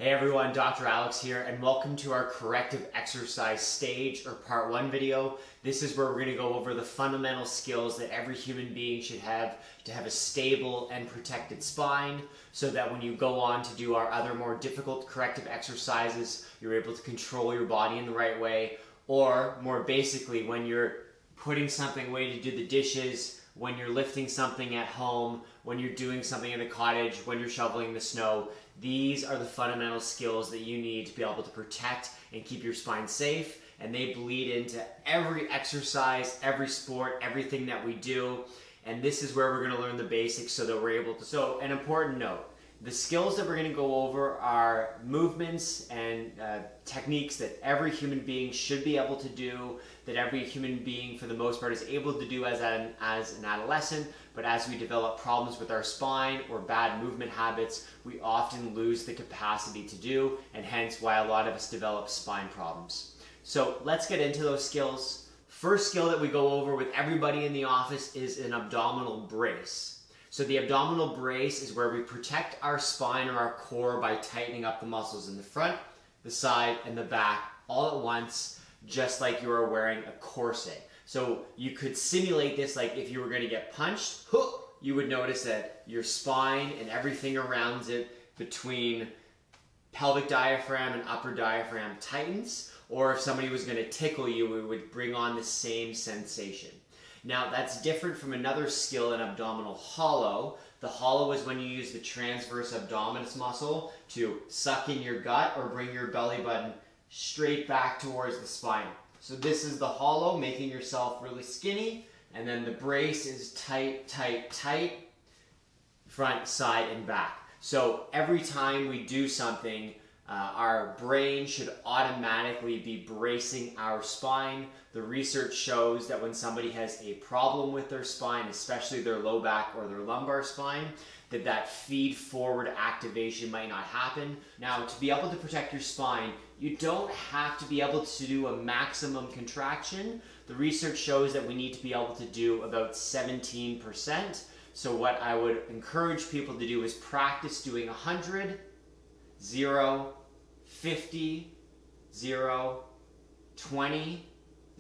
Hey everyone, Dr. Alex here, and welcome to our Corrective Exercise Stage, or Part 1 video. This is where we're going to go over the fundamental skills that every human being should have to have a stable and protected spine, so that when you go on to do our other more difficult corrective exercises, you're able to control your body in the right way, or more basically, when you're putting something away to do the dishes, when you're lifting something at home, when you're doing something in the cottage, when you're shoveling the snow. These are the fundamental skills that you need to be able to protect and keep your spine safe, and they bleed into every exercise, every sport, everything that we do. And this is where we're going to learn the basics so that we're able to. So an important note, the skills that we're going to go over are movements and techniques that every human being should be able to do, that every human being for the most part is able to do as an adolescent, but as we develop problems with our spine or bad movement habits, we often lose the capacity to do, and hence why a lot of us develop spine problems. So let's get into those skills. First skill that we go over with everybody in the office is an abdominal brace. So the abdominal brace is where we protect our spine or our core by tightening up the muscles in the front, the side, and the back all at once, just like you are wearing a corset. So you could simulate this like if you were going to get punched, you would notice that your spine and everything around it between pelvic diaphragm and upper diaphragm tightens, or if somebody was going to tickle you, it would bring on the same sensation. Now that's different from another skill in abdominal hollow. The hollow is when you use the transverse abdominis muscle to suck in your gut or bring your belly button straight back towards the spine. So this is the hollow, making yourself really skinny, and then the brace is tight, tight, tight, front, side, and back. So every time we do something, our brain should automatically be bracing our spine. The research shows that when somebody has a problem with their spine, especially their low back or their lumbar spine, that feed forward activation might not happen. Now, to be able to protect your spine, you don't have to be able to do a maximum contraction. The research shows that we need to be able to do about 17%. So what I would encourage people to do is practice doing 100, 0, 50, 0, 20,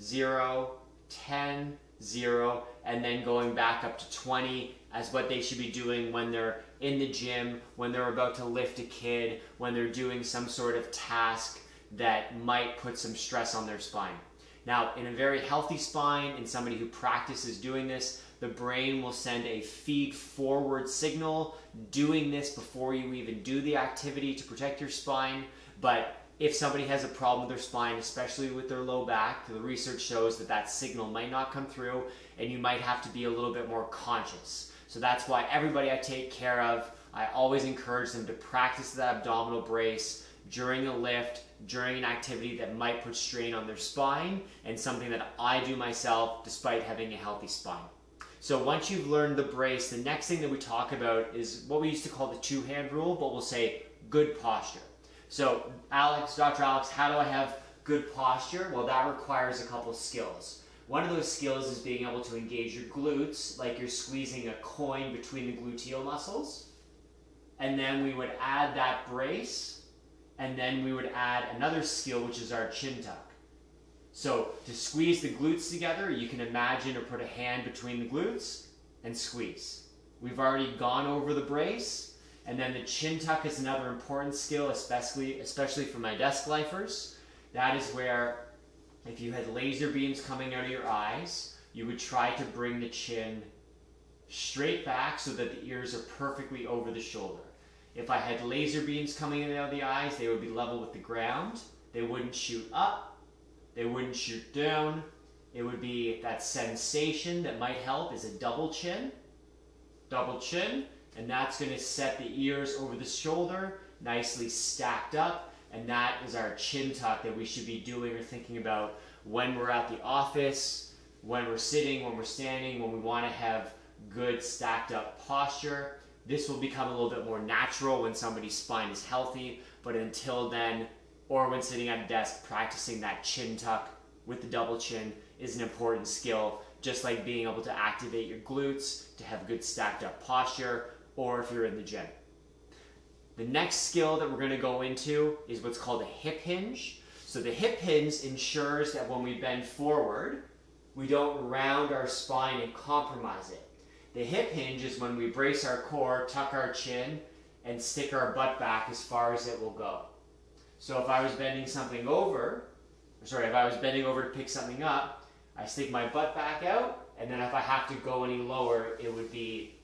0, 10, 0, and then going back up to 20 as what they should be doing when they're in the gym, when they're about to lift a kid, when they're doing some sort of task that might put some stress on their spine. Now, in a very healthy spine, in somebody who practices doing this, the brain will send a feed forward signal doing this before you even do the activity to protect your spine. But if somebody has a problem with their spine, especially with their low back, the research shows that signal might not come through, and you might have to be a little bit more conscious. So that's why everybody I take care of, I always encourage them to practice that abdominal brace during a lift, during an activity that might put strain on their spine, and something that I do myself despite having a healthy spine. So once you've learned the brace, the next thing that we talk about is what we used to call the two-hand rule, but we'll say good posture. So Alex, Dr. Alex, how do I have good posture? Well, that requires a couple skills. One of those skills is being able to engage your glutes, like you're squeezing a coin between the gluteal muscles. And then we would add that brace, and then we would add another skill, which is our chin tuck. So to squeeze the glutes together, you can imagine or put a hand between the glutes and squeeze. We've already gone over the brace, and then the chin tuck is another important skill, especially for my desk lifers. That is where if you had laser beams coming out of your eyes, you would try to bring the chin straight back so that the ears are perfectly over the shoulder. If I had laser beams coming out of the eyes, they would be level with the ground. They wouldn't shoot up. They wouldn't shoot down. It would be that sensation that might help is a double chin, and that's going to set the ears over the shoulder, nicely stacked up, and that is our chin tuck that we should be doing or thinking about when we're at the office, when we're sitting, when we're standing, when we want to have good stacked up posture. This will become a little bit more natural when somebody's spine is healthy, but until then, or when sitting at a desk, practicing that chin tuck with the double chin is an important skill, just like being able to activate your glutes to have good stacked up posture, or if you're in the gym. The next skill that we're going to go into is what's called a hip hinge. So the hip hinge ensures that when we bend forward, we don't round our spine and compromise it. The hip hinge is when we brace our core, tuck our chin, and stick our butt back as far as it will go. So if I was bending to pick something up, I stick my butt back out, and then if I have to go any lower, it would be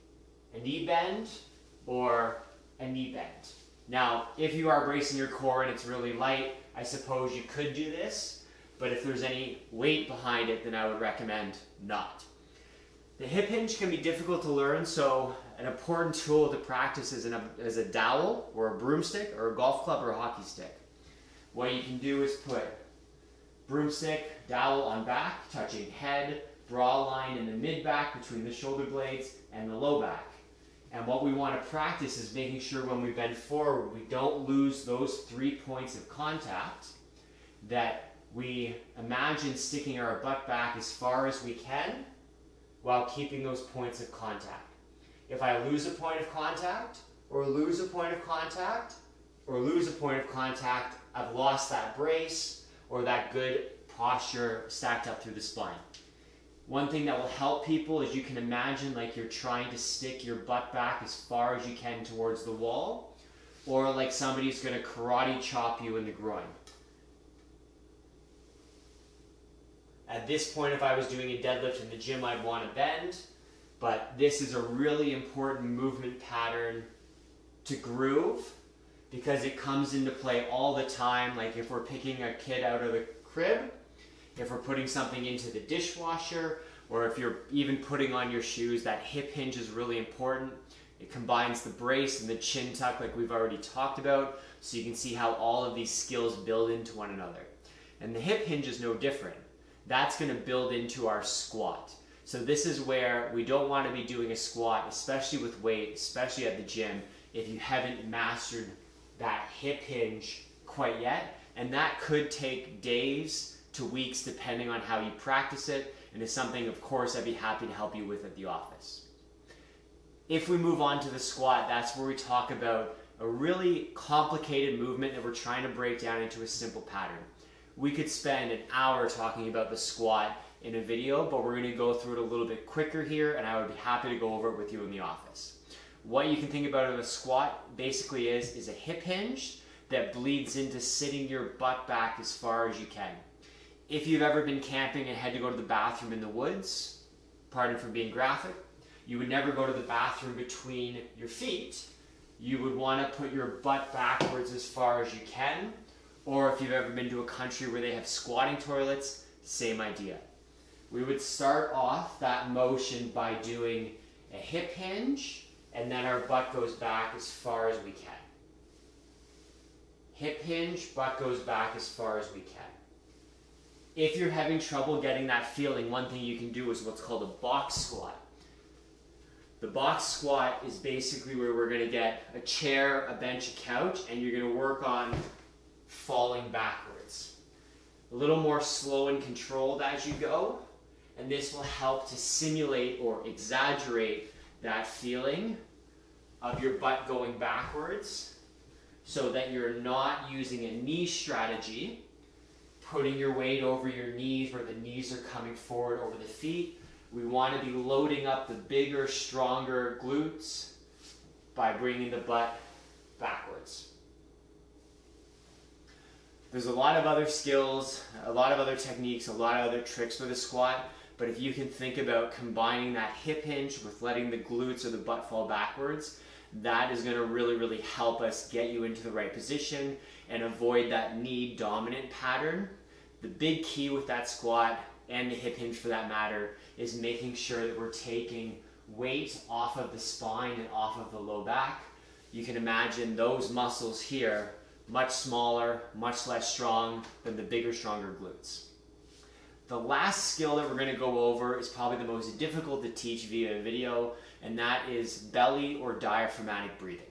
a knee bend or a knee bend. Now, if you are bracing your core and it's really light, I suppose you could do this, but if there's any weight behind it, then I would recommend not. The hip hinge can be difficult to learn, so an important tool to practice is a dowel or a broomstick or a golf club or a hockey stick. What you can do is put broomstick, dowel on back, touching head, bra line in the mid-back between the shoulder blades and the low back. And what we want to practice is making sure when we bend forward, we don't lose those 3 points of contact, that we imagine sticking our butt back as far as we can while keeping those points of contact. If I lose a point of contact, or lose a point of contact, or lose a point of contact, I've lost that brace or that good posture stacked up through the spine. One thing that will help people is you can imagine like you're trying to stick your butt back as far as you can towards the wall, or like somebody's going to karate chop you in the groin. At this point, if I was doing a deadlift in the gym, I'd want to bend, but this is a really important movement pattern to groove because it comes into play all the time. Like if we're picking a kid out of the crib, if we're putting something into the dishwasher, or if you're even putting on your shoes, that hip hinge is really important. It combines the brace and the chin tuck like we've already talked about, so you can see how all of these skills build into one another. And the hip hinge is no different. That's going to build into our squat. So this is where we don't want to be doing a squat, especially with weight, especially at the gym, if you haven't mastered that hip hinge quite yet. And that could take days to weeks depending on how you practice it, and it's something, of course, I'd be happy to help you with at the office. If we move on to the squat, that's where we talk about a really complicated movement that we're trying to break down into a simple pattern. We could spend an hour talking about the squat in a video, but we're going to go through it a little bit quicker here, and I would be happy to go over it with you in the office. What you can think about of a squat basically is a hip hinge that bleeds into sitting your butt back as far as you can. If you've ever been camping and had to go to the bathroom in the woods, pardon for being graphic, you would never go to the bathroom between your feet. You would want to put your butt backwards as far as you can. Or if you've ever been to a country where they have squatting toilets, same idea. We would start off that motion by doing a hip hinge, and then our butt goes back as far as we can. Hip hinge, butt goes back as far as we can. If you're having trouble getting that feeling, one thing you can do is what's called a box squat. The box squat is basically where we're going to get a chair, a bench, a couch, and you're going to work on falling backwards. A little more slow and controlled as you go, and this will help to simulate or exaggerate that feeling of your butt going backwards so that you're not using a knee strategy, putting your weight over your knees where the knees are coming forward over the feet. We want to be loading up the bigger, stronger glutes by bringing the butt backwards. There's a lot of other skills, a lot of other techniques, a lot of other tricks for the squat, but if you can think about combining that hip hinge with letting the glutes or the butt fall backwards, that is going to really, really help us get you into the right position and avoid that knee dominant pattern. The big key with that squat, and the hip hinge for that matter, is making sure that we're taking weight off of the spine and off of the low back. You can imagine those muscles here much smaller, much less strong than the bigger, stronger glutes. The last skill that we're going to go over is probably the most difficult to teach via video, and that is belly or diaphragmatic breathing.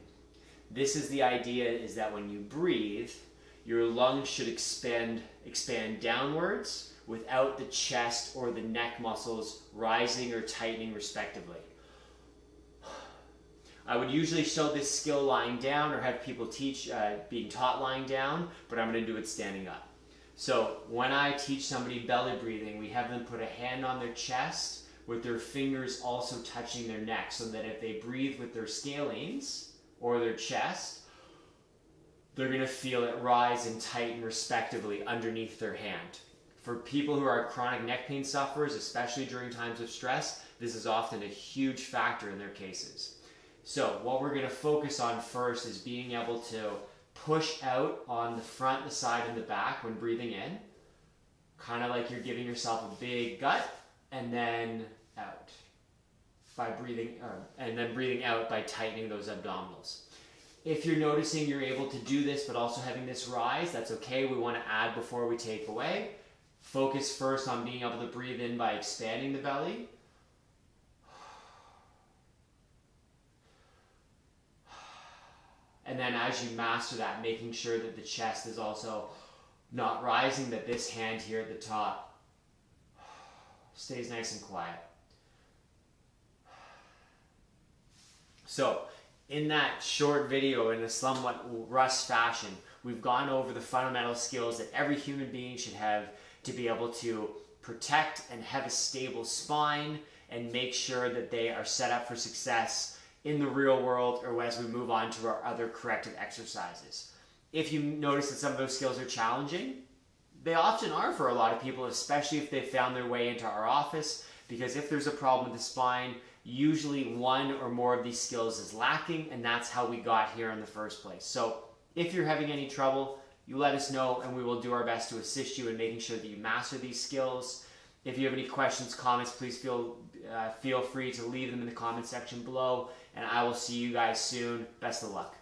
This is the idea is that when you breathe, your lungs should expand downwards without the chest or the neck muscles rising or tightening respectively. I would usually show this skill lying down or have people teach being taught lying down, but I'm going to do it standing up. So when I teach somebody belly breathing, we have them put a hand on their chest with their fingers also touching their neck, so that if they breathe with their scalenes or their chest, they're going to feel it rise and tighten respectively underneath their hand. For people who are chronic neck pain sufferers, especially during times of stress, this is often a huge factor in their cases. So what we're going to focus on first is being able to push out on the front, the side, and the back when breathing in. Kind of like you're giving yourself a big gut, and then out by breathing, and then breathing out by tightening those abdominals. If you're noticing you're able to do this but also having this rise, that's okay. We want to add before we take away. Focus first on being able to breathe in by expanding the belly. And then as you master that, making sure that the chest is also not rising, that this hand here at the top stays nice and quiet. So, in that short video, in a somewhat rushed fashion, we've gone over the fundamental skills that every human being should have to be able to protect and have a stable spine and make sure that they are set up for success in the real world or as we move on to our other corrective exercises. If you notice that some of those skills are challenging, they often are for a lot of people, especially if they found their way into our office, because if there's a problem with the spine, usually one or more of these skills is lacking, and that's how we got here in the first place. So if you're having any trouble, you let us know and we will do our best to assist you in making sure that you master these skills. If you have any questions, comments, please feel free to leave them in the comment section below, and I will see you guys soon. Best of luck.